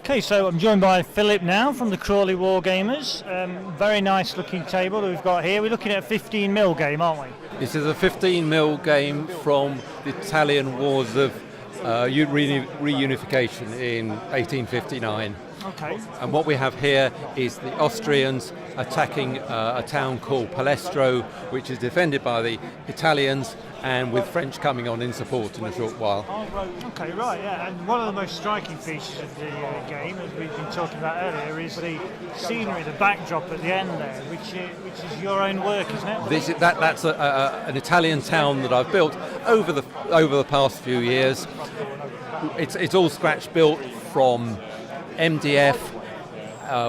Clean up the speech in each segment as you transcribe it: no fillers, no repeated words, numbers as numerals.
Okay, so I'm joined by Philip now from the Crawley Wargamers. Very nice looking table that we've got here. We're looking at a 15 mil game, aren't we? This is a 15 mil game from the Italian Wars of reunification in 1859. Okay. And what we have here is the Austrians attacking a town called Palestro, which is defended by the Italians, and with French coming on in support in a short while. Oh, right. Okay, right, yeah. And one of the most striking features of the game, as we've been talking about earlier, is the scenery, the backdrop at the end there, which is your own work, isn't it? That's an Italian town that I've built over the past few years. It's all scratch built from MDF,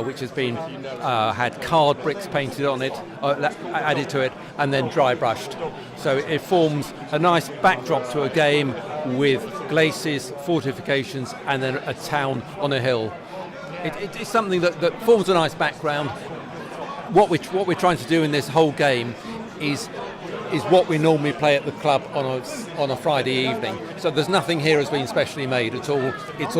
which has been had card bricks painted on it, added to it, and then dry brushed. So it forms a nice backdrop to a game with glacis, fortifications, and then a town on a hill. It's something that forms a nice background. What we're trying to do in this whole game is what we normally play at the club on a Friday evening. So there's nothing here has been specially made at all. It's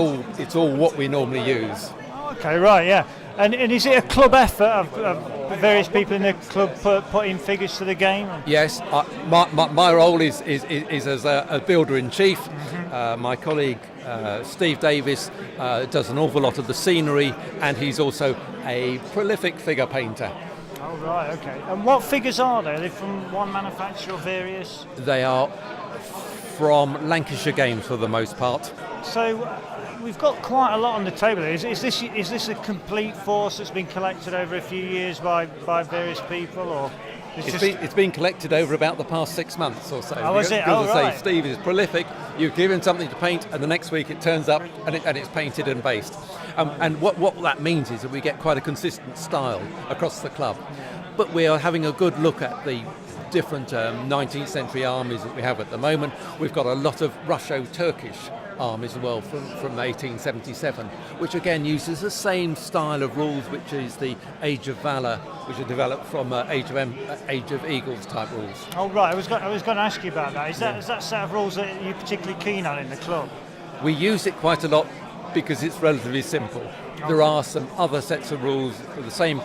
all what we normally use. Okay, right, yeah. And is it a club effort of various people in the club putting figures to the game? Yes, my role is as a builder in chief. Mm-hmm. My colleague Steve Davis does an awful lot of the scenery, and he's also a prolific figure painter. Oh, right, okay. And what figures are they? Are they from one manufacturer or various? They are from Lancashire Games for the most part. So we've got quite a lot on the table. Is this a complete force that's been collected over a few years by various people, or it's been collected over about the past 6 months or so? Oh, is it? Oh, right. Steve is prolific. You give him something to paint, and the next week it turns up and it's painted and based. And what that means is that we get quite a consistent style across the club. But we are having a good look at the different 19th century armies that we have at the moment. We've got a lot of Russo-Turkish armies as well from 1877, which again uses the same style of rules, which is the Age of Valor, which are developed from Age of Eagles type rules. Oh, right. I was going to ask you about that. Is that a set of rules that you're particularly keen on in the club? We use it quite a lot because it's relatively simple. Okay. There are some other sets of rules for the same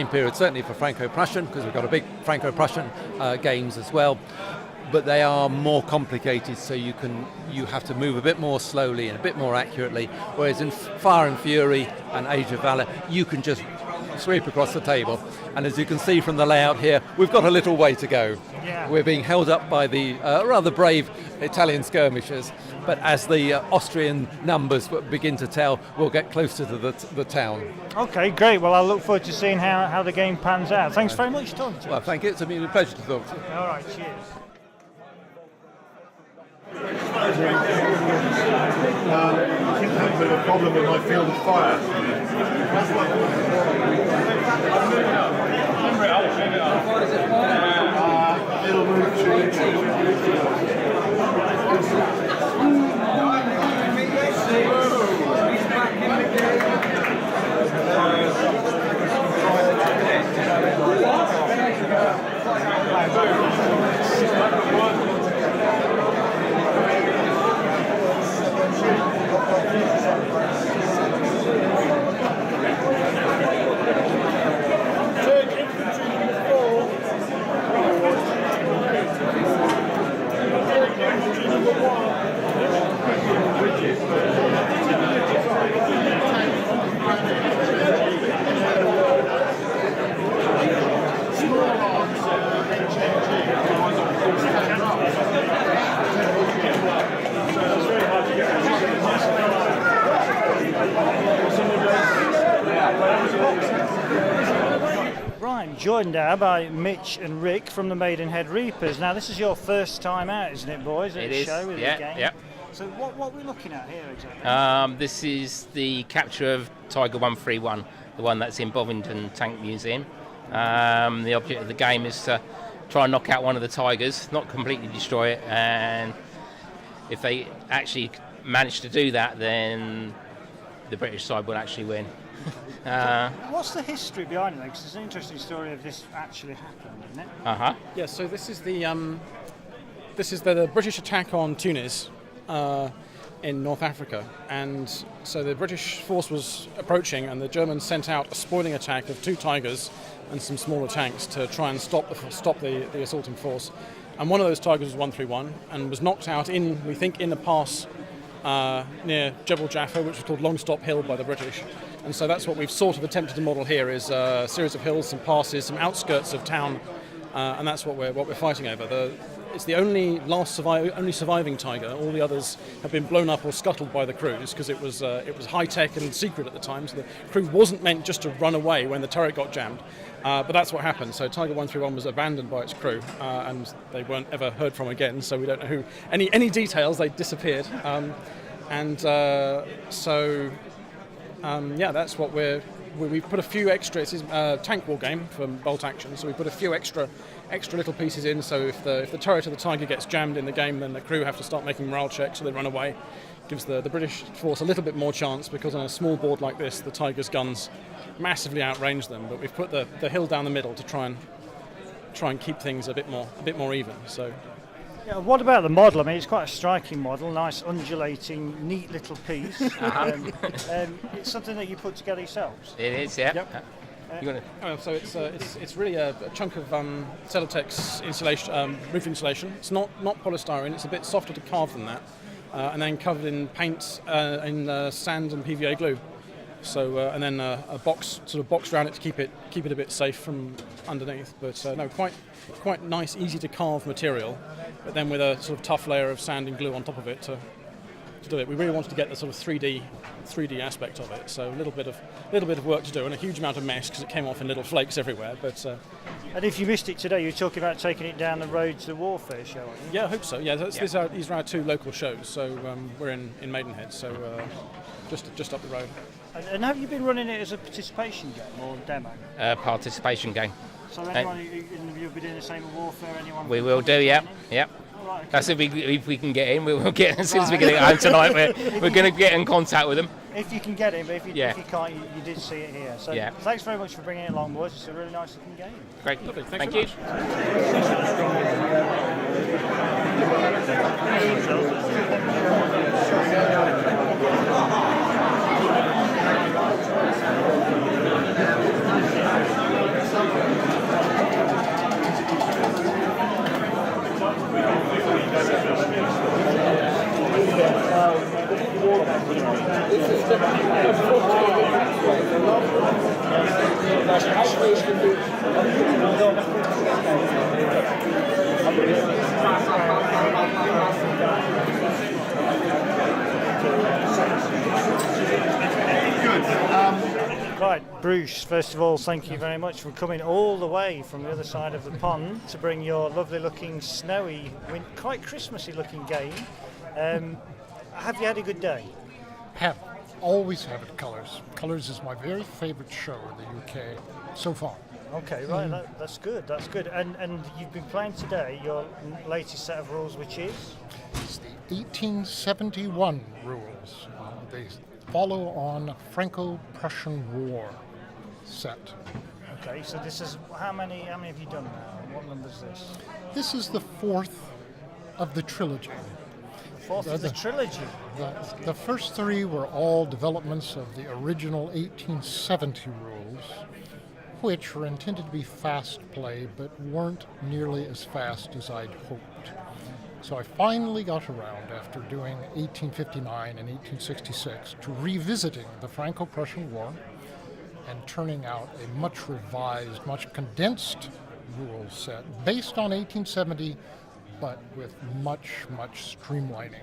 period, certainly for Franco-Prussian, because we've got a big Franco-Prussian games as well. But they are more complicated, so you have to move a bit more slowly and a bit more accurately. Whereas in Fire and Fury and Age of Valor, you can just sweep across the table. And as you can see from the layout here, we've got a little way to go. Yeah. We're being held up by the rather brave Italian skirmishers. But as the Austrian numbers begin to tell, we'll get closer to the town. Okay, great. Well, I look forward to seeing how the game pans out. Thanks very much, Tom. Well, thank you. It's been a pleasure to talk to you. All right, cheers. I think that's a problem with my field of fire. It'll move Joined now by Mitch and Rick from the Maidenhead Reapers. Now, this is your first time out, isn't it, boys? It is. Show with the game. Yeah. So, what are we looking at here exactly? This is the capture of Tiger 131, the one that's in Bovington Tank Museum. The object of the game is to try and knock out one of the tigers, not completely destroy it, and if they actually manage to do that, then the British side will actually win. What's the history behind it? Because it's an interesting story of this actually happened, isn't it? Yeah. So this is the British attack on Tunis. in North Africa, and so the British force was approaching, and the Germans sent out a spoiling attack of 2 Tigers and some smaller tanks to try and stop the assaulting force. And one of those Tigers was 131 and was knocked out we think, in a pass near Jebel Jaffa, which was called Long Stop Hill by the British. And so that's what we've sort of attempted to model here, is a series of hills, some passes, some outskirts of town, and that's what we're fighting over. It's the only surviving Tiger. All the others have been blown up or scuttled by the crews, because it was high tech and secret at the time. So the crew wasn't meant just to run away when the turret got jammed, but that's what happened. So Tiger 131 was abandoned by its crew, and they weren't ever heard from again. So we don't know who. Any details? They disappeared, that's what we put a few extra. It's a tank war game for bolt action, so we put a few extra little pieces in. So if the turret of the Tiger gets jammed in the game, then the crew have to start making morale checks, so they run away. Gives the British force a little bit more chance, because on a small board like this, the Tiger's guns massively outrange them. But we've put the hill down the middle to try and keep things a bit more even. So. Yeah, what about the model? I mean, it's quite a striking model, nice undulating, neat little piece. It's something that you put together yourselves. It is, yeah. Yep. So it's really a chunk of Celotex insulation, roof insulation. It's not polystyrene. It's a bit softer to carve than that, and then covered in paint, in sand and PVA glue. So and then a box around it to keep it a bit safe from underneath. But quite nice, easy to carve material, but then with a sort of tough layer of sand and glue on top of it to do it. We really wanted to get the sort of 3D aspect of it. So a little bit of work to do, and a huge amount of mess, because it came off in little flakes everywhere. But and if you missed it today, you were talking about taking it down the road to the Warfare show, aren't you? Yeah, I hope so. Yeah, these are our 2 local shows. So we're in Maidenhead, so just up the road. And have you been running it as a participation game or demo? Participation game. So anyone who'll be doing the same at Warfare, anyone? We will do, yeah. Yep. Right, okay. That's if we can get in. We will get as soon as we get home tonight. We're going to get in contact with them. If you can get in, but if you can't, you did see it here. So thanks very much for bringing it along, boys. It's a really nice looking game. Great. Lovely. Thank you. Right, Bruce, first of all, thank you very much for coming all the way from the other side of the pond to bring your lovely looking, snowy, quite Christmassy looking game. Have you had a good day? Have. Always have it, Colours. Colours is my very favourite show in the UK so far. Okay, right, that's good, that's good. And you've been playing today your latest set of rules, which is? It's the 1871 rules. They follow on Franco-Prussian War set. Okay, so this is, how many have you done now? What number is this? This is the 4th of the trilogy. Fourth of the trilogy? The first 3 were all developments of the original 1870 rules, which were intended to be fast play, but weren't nearly as fast as I'd hoped. So I finally got around, after doing 1859 and 1866, to revisiting the Franco-Prussian War and turning out a much revised, much condensed rules set based on 1870, but with much streamlining.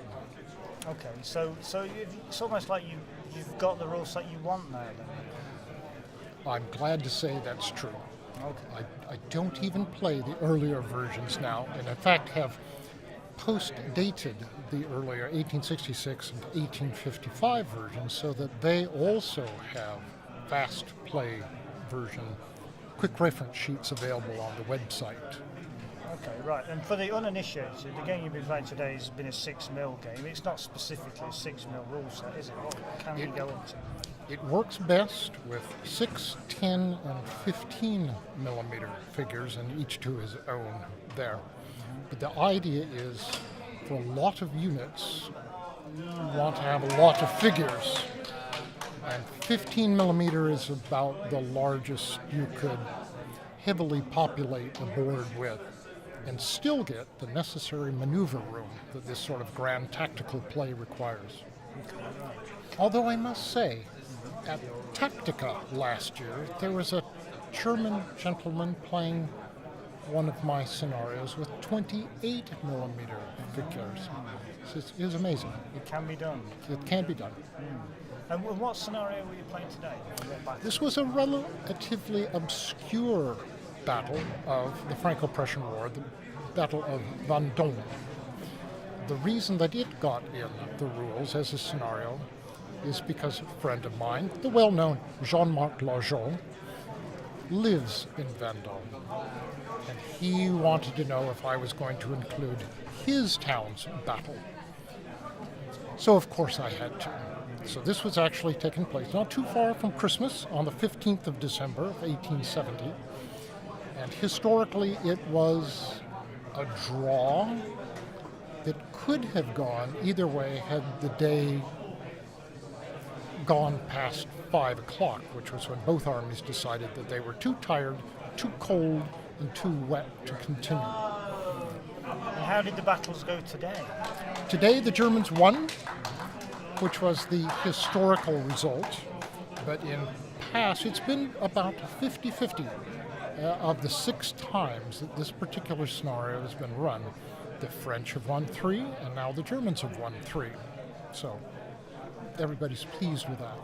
Okay, so it's almost like you've got the rule set you want now, then. I'm glad to say that's true. Okay. I don't even play the earlier versions now, and in fact have post-dated the earlier 1866 and 1855 versions so that they also have fast play version quick reference sheets available on the website. Okay, right. And for the uninitiated, the game you've been playing today has been a 6mm game. It's not specifically a 6mm rule set, is it? What can you go up to? It works best with 6, 10, and 15 millimeter figures, and each to his own there. But the idea is, for a lot of units, you want to have a lot of figures. And 15 millimeter is about the largest you could heavily populate a board with and still get the necessary maneuver room that this sort of grand tactical play requires. Although I must say, at Tactica last year, there was a German gentleman playing one of my scenarios with 28 millimeter figures. It is amazing. It can be done. It can be done. And what scenario were you playing today? This was a relatively obscure battle of the Franco-Prussian War, the Battle of Vendôme. The reason that it got in the rules as a scenario is because a friend of mine, the well-known Jean-Marc Lajon, lives in Vendôme. And he wanted to know if I was going to include his town's battle. So of course I had to. So this was actually taking place not too far from Christmas on the 15th of December of 1870. And historically it was a draw that could have gone either way had the day gone past 5 o'clock, which was when both armies decided that they were too tired, too cold, and too wet to continue. And how did the battles go today? Today the Germans won, which was the historical result, but in past it's been about 50-50 of the 6 times that this particular scenario has been run. The French have won 3, and now the Germans have won 3. So everybody's pleased with that.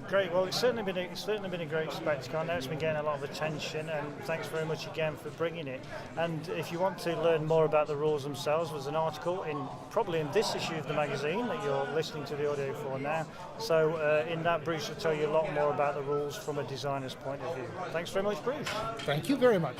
Great. Well, it's certainly been a great spectacle. I know it's been getting a lot of attention, and thanks very much again for bringing it. And if you want to learn more about the rules themselves, there's an article probably in this issue of the magazine that you're listening to the audio for now. So in that, Bruce will tell you a lot more about the rules from a designer's point of view. Thanks very much, Bruce. Thank you very much.